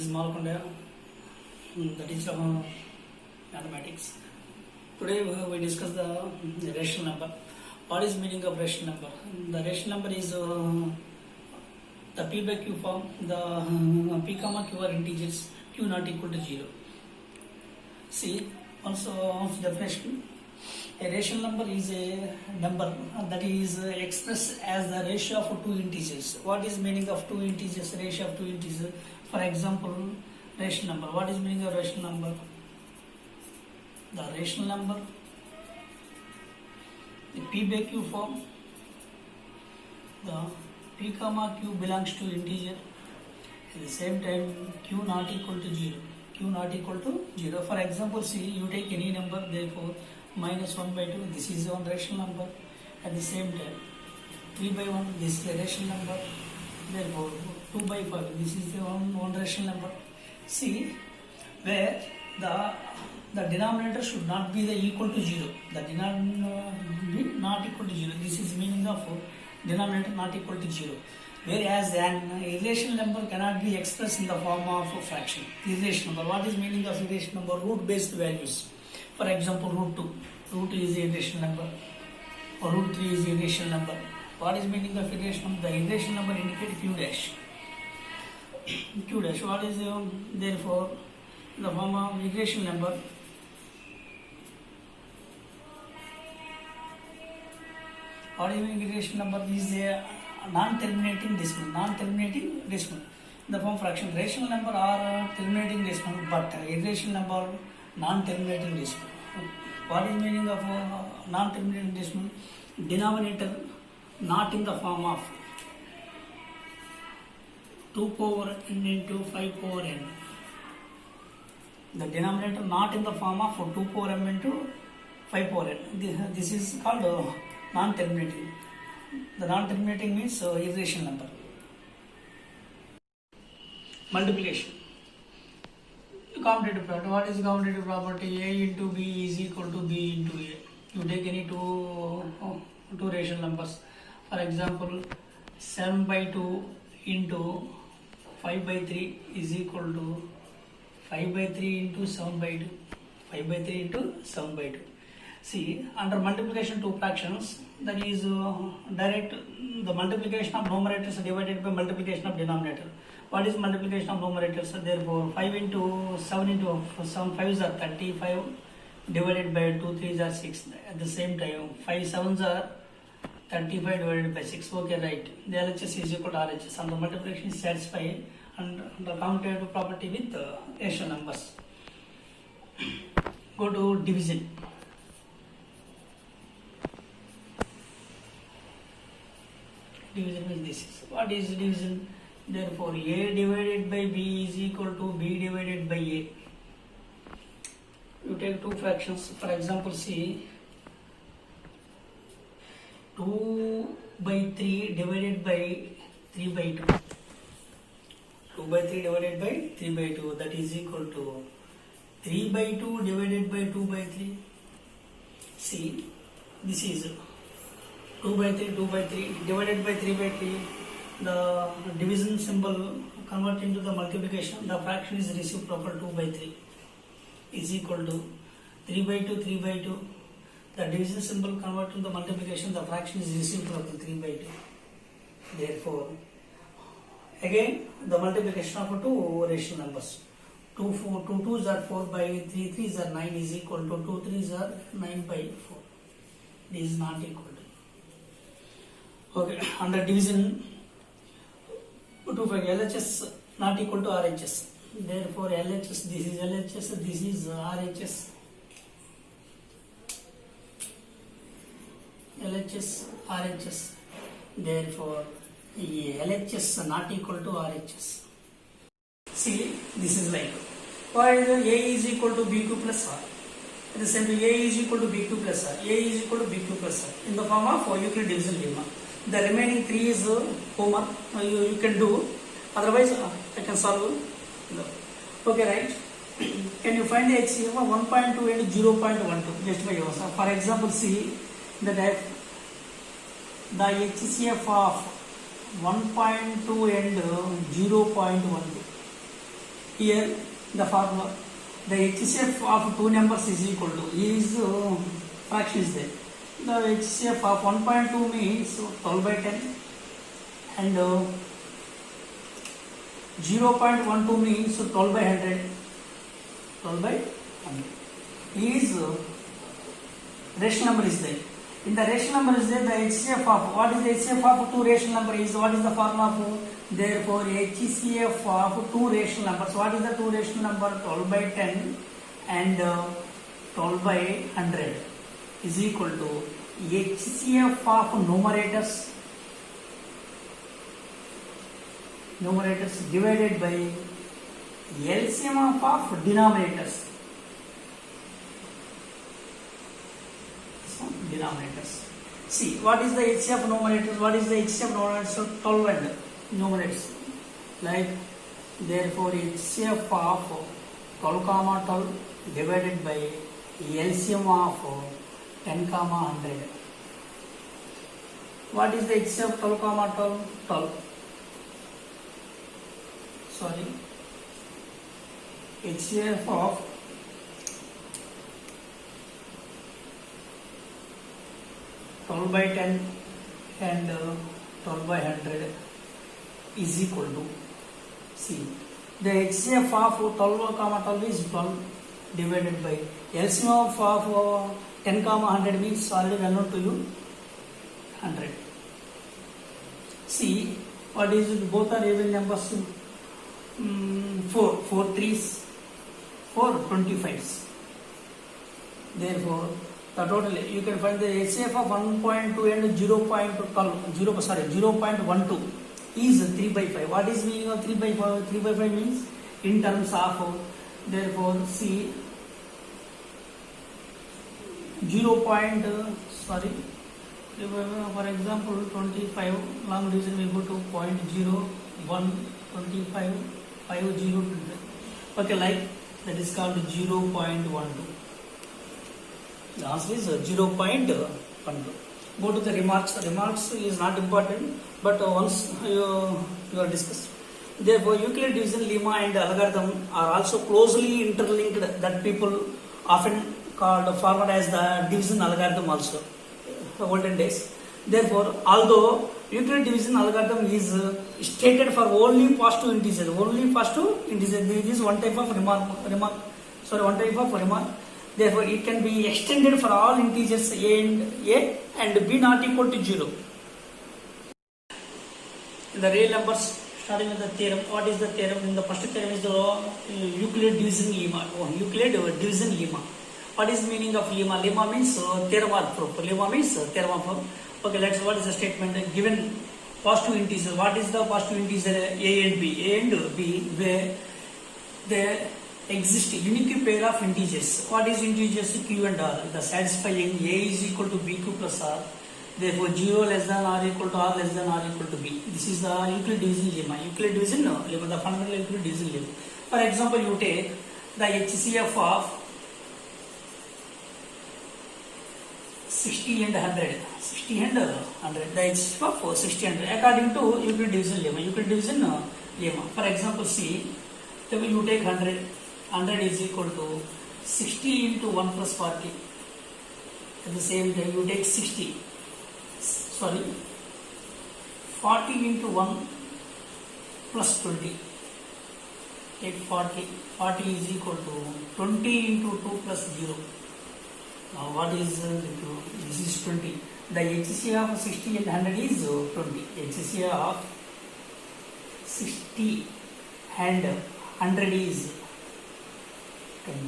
is Malkonda, the teacher of mathematics. Today we discuss the rational number. What is meaning of rational number? The rational number is the p by q form. The p comma q are integers. Q not equal to 0. See, also definition. A rational number is a number that is expressed as the ratio of two integers. What is meaning of two integers? Ratio of two integers. For example, rational number. What is meaning of rational number? The rational number, the p by q form. The p comma q belongs to integer. At the same time, q not equal to 0. Q not equal to 0. For example, see, you take any number, therefore minus 1 by 2, this is one rational number. At the same time, 3 by 1, this is a rational number. Therefore, 2 by 5, this is the one rational number. See, where the denominator should not be the equal to 0. The denominator not equal to 0. This is meaning of denominator not equal to 0. Whereas an irrational number cannot be expressed in the form of a fraction. Irrational number. What is meaning of irrational number? Root based values. For example, root 2. Root 2 is a irrational number. Or root 3 is a irrational number. What is meaning of irrational number? The irrational number indicates q dash. Q dash. What is therefore in the form of irrational number? What is meaning irrational number? Is a non-terminating decimal. Non-terminating decimal. In the form fraction. Rational number are terminating decimal, but irrational number non-terminating decimal. What is meaning of non-terminating decimal? Denominator not in the form of 2 power n into 5 power n. The denominator not in the form of 2 power m into 5 power n. This is called non-terminating. The non-terminating means irrational number. Multiplication. Commutative property. What is commutative property? A into B is equal to B into A. You take any two rational numbers. For example, 7 by 2 into 5 by 3 is equal to 5 by 3 into 7 by 2. 5 by 3 into 7 by 2. See, under multiplication two fractions, that is direct the multiplication of numerators divided by multiplication of denominator. What is multiplication of numerators? Therefore, 5 into 7 into 7 5s are 35 divided by 2 3s are 6. At the same time, 5 7s are 35 divided by 6. Okay, right. The LHS is equal to RHS. And the multiplication is satisfied and the commutative property with rational numbers. Go to division. Division means this is. What is division? Therefore, A divided by B is equal to B divided by A. You take two fractions. For example, see, 2 by 3 divided by 3 by 2. 2 by 3 divided by 3 by 2. That is equal to 3 by 2 divided by 2 by 3. See, this is 2 by 3 divided by 3 by 3. The division symbol convert into the multiplication. The fraction is reciprocal 2 by 3 is equal to 3 by 2 3 by 2. The division symbol convert to the multiplication. The fraction is reciprocal 3 by 2. Therefore, again the multiplication of two rational numbers. 2 2s are 4 by 3 3s are 9 is equal to 2 3s are 9 by 4. This is not equal to. Okay, under division, 2 by LHS not equal to RHS. Therefore, LHS, this is LHS, this is RHS. LHS, RHS. Therefore, LHS not equal to RHS. See, this is like, why A is equal to BQ plus R. At the same time, A is equal to BQ plus R. A is equal to BQ plus R. In the form of Euclid division lemma. The remaining 3 is homework you can do. Otherwise, I can solve. Okay, right? Can you find the HCF of 1.2 and 0.12 just by yourself? For example, see that the HCF of 1.2 and 0.12. Here the formula, the HCF of two numbers is equal to, is fraction is there. The HCF of 1.2 means 12 by 10 and 0.12 means 12 by 100. 12 by 100 is rational number is there. In the rational number is there, the HCF of, what is the HCF of two rational number is, what is the formula of, therefore HCF of two rational numbers, what is the two rational number, 12 by 10 and 12 by 100 is equal to HCF of numerators divided by LCM of denominators. See, what is the HCF of numerators? What is the HCF of numerators? So 12 and numerators. Like, therefore, HCF of 12 comma 12 divided by LCM of 10 comma 100. What is the HCF of 12 comma 12? 12. Sorry. HCF of 12 by 10 and 12 by 100 is equal to, see, the HCF of 12 comma 12 is 12 divided by LCM of 10 comma 100 means already unknown to you, 100. See, what is it? Both are even numbers. 4 3s, 4 25s. Therefore, the total, you can find the HCF of 1.2 and 0.12 is 3 by 5. What is meaning of 3 by 5? 3 by 5 means in terms of, therefore, see, for example, 25, long division we go to 0.01, 25, 50, okay, like that is called 0.12. The answer is 0.12. Go to the remarks. The remarks is not important, but once you are discussed. Therefore, Euclid division lemma and algorithm are also closely interlinked. That people often called forward as the division algorithm also. Olden days. Therefore, although Euclid division algorithm is stated for only positive integers, there is one type of remark. Therefore, it can be extended for all integers a and b not equal to 0. In the real numbers, starting with the theorem. What is the theorem? In the first theorem is the Euclid division lemma. What is meaning of lemma? Lemma means theorem or proof. Lemma means theorem or proof. Okay, let's. What is the statement? Given positive integer. What is the positive integer? A and B. A and B, where there exist unique pair of integers. What is integers? Q and R. The satisfying A is equal to BQ plus R. Therefore, 0 less than R equal to R less than R equal to B. This is the Euclid division lemma. Euclid division lemma, the fundamental Euclid division lemma. For example, you take the HCF of 60 and 100. 60 and 100. The HCF of 60 and 100 according to Euclid division lemma. Euclid division lemma. For example, see, you take 100. 100 is equal to 60 into 1 plus 40. At the same time, you take 40 into 1 plus 20. Take 40. 40 is equal to 20 into 2 plus 0. Now what is this is 20. The HCF of 60 and 100 is 20. HCF of 60 and 100 is 20.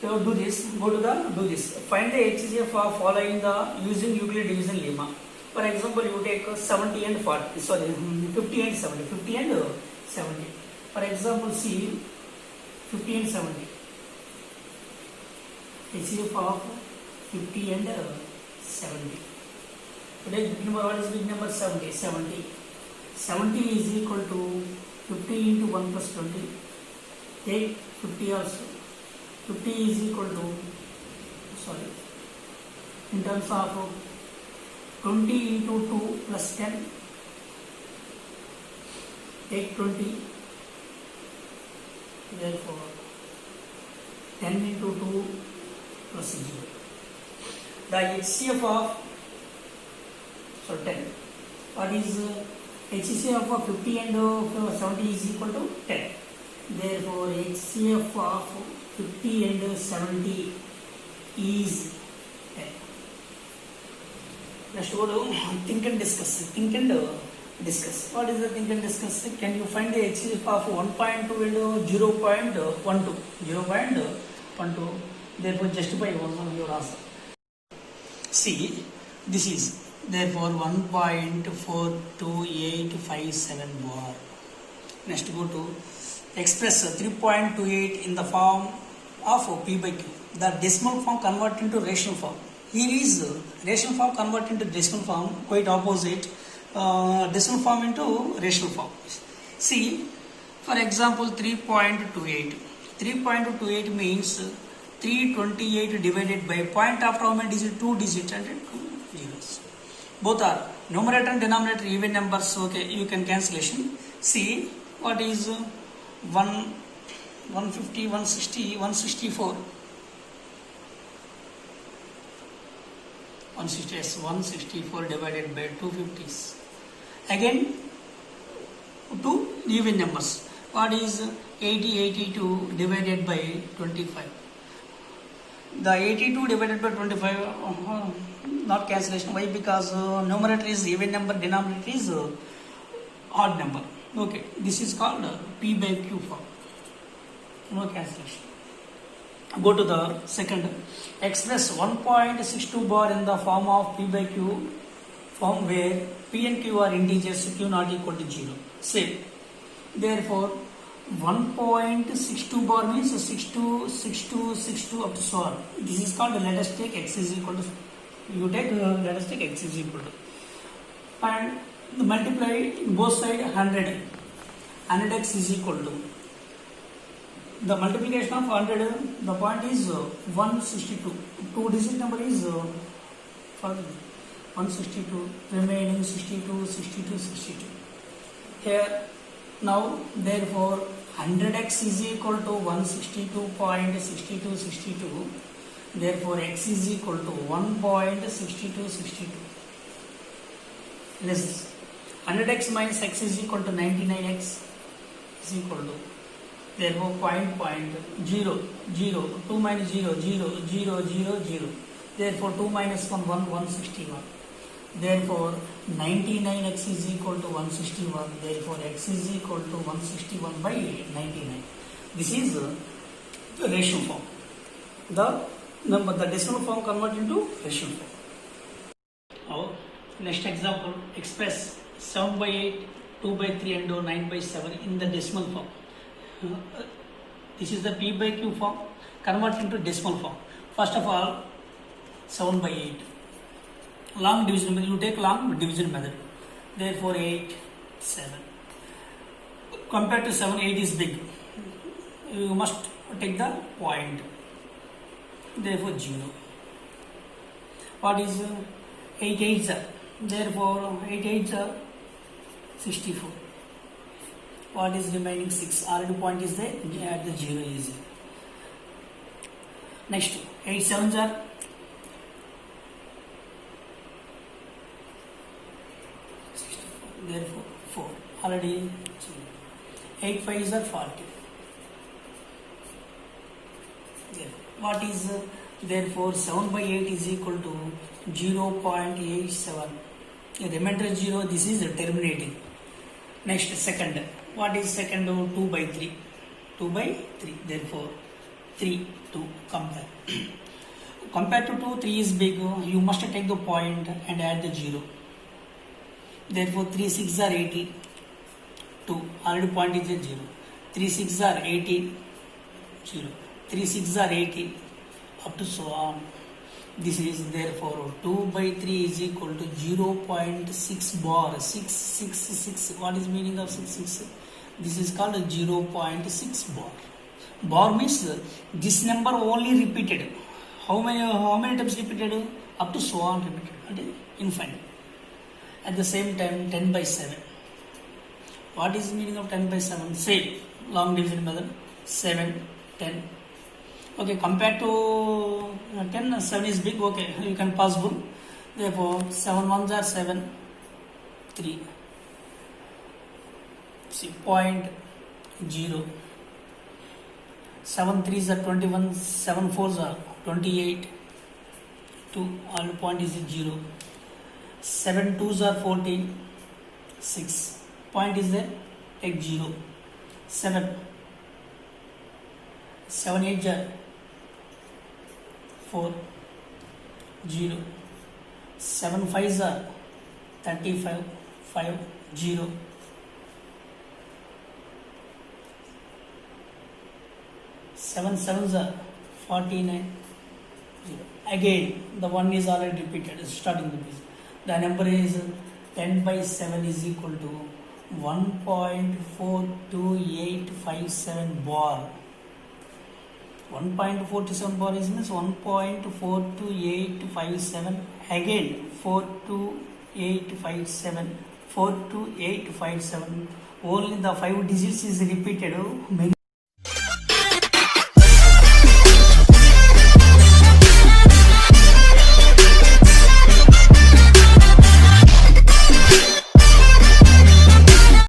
So do this. Do this. Find the HCF of following the using Euclid division lemma. For example, you take 70 and 40. Sorry, 50 and 70. 50 and 70. For example, see 50 and 70. HCF of 50 and 70. Today big number. What is big number? 70. 70. 70 is equal to 50 into 1 plus 20. Take 50 also. 50 is equal to, in terms of 20 into 2 plus 10. Take 20. Therefore 10 into 2 plus 0. The HCF of 10. What is HCF of 50 and 70 is equal to 10. Therefore HCF of 50 and 70 is 10. Let's go to think and discuss. Discuss. What is the think and discuss? Can you find the HCF of 1.2 and 0.12? 0.12. Therefore justify your answer. See, this is therefore 1.42857 bar. Next go to express 3.28 in the form of P by Q. The decimal form convert into rational form. Here is rational form convert into decimal form, quite opposite. Decimal form into rational form. See, for example, 3.28. 3.28 means 328 divided by point after how many digits? 2 digits and 2 zeros. Both are numerator and denominator even numbers. Okay, you can cancellation. See, what is 150, 160, 164. 164 divided by 250s. Again, 2 even numbers. What is 82 divided by 25? The 82 divided by 25, not cancellation. Why? Because numerator is even number, denominator is odd number. Okay, this is called P by Q form. No cancellation. Go to the second. Express 1.62 bar in the form of P by Q form where P and Q are integers, Q not equal to 0. Say, therefore 1.62 bar means 62, 62, 62 up to so on. This is called, let us take x is equal to, let us take x is equal to, and multiply both side 100. 100x is equal to, the multiplication of 100, the point is 162. 2 digit number is 162, remaining 62, 62, 62. Here, now, therefore, 100x is equal to 162.6262. Therefore, x is equal to 1.6262. Less 100x minus x is equal to 99x is equal to, therefore 0.0, 2 minus 0, 0, 0, 0, 0. Therefore 2 minus 1, 161. Therefore 99x is equal to 161. Therefore x is equal to 161 by 99. This is the ratio form. The decimal form convert into ratio form. Now, next example, express 7 by 8, 2 by 3 and 9 by 7 in the decimal form. This is the P by Q form, convert into decimal form. First of all, 7 by 8. Long division method, you take long division method. Therefore 8, 7. Compared to 7, 8 is big. You must take the point. Therefore 0. What is 8 8s? Therefore 8 8s 64. What is remaining? 6. Already point is there, add the 0 is there. Next, 8 7s are 64. Therefore 4. Already 8 5s are 40. What is therefore 7 by 8 is equal to 0.87. Remainder 0. This is terminating. Next, second. What is second? 2 by 3. 2 by 3. Therefore 3 2 compare. Compared to 2, 3 is big. You must take the point and add the 0. Therefore 3 6 are 18. 2 already point is a 0. 3 6 are 18. 0. 3 6 are 18 up to so on. This is therefore 2 by 3 is equal to 0.6 bar. 6 6 6. What is meaning of 6 6? This is called 0.6 bar. Bar means this number only repeated. How many times repeated? Up to so on repeated. Okay? Infinite. At the same time 10 by 7. What is meaning of 10 by 7? Same long division method. 7, 10. Okay, compared to 10, 7 is big. Okay, you can possible. Therefore, 7 ones are 7, 3. See, 0.0. 7 threes are 21, 7 fours are 28. 2, all point is 0. 7 twos are 14. 6. Point is there, take 0. 7. 7 8s are 4. 0. 7 5s are 35. 5. 0. 7 7s are 49. 0. Again, the 1 is already repeated, starting with this. The number is 10 by 7 is equal to 1.42857 bar. 1.427 bar is means 1.42857, again 42857, 42857. Only the 5 digits is repeated. Many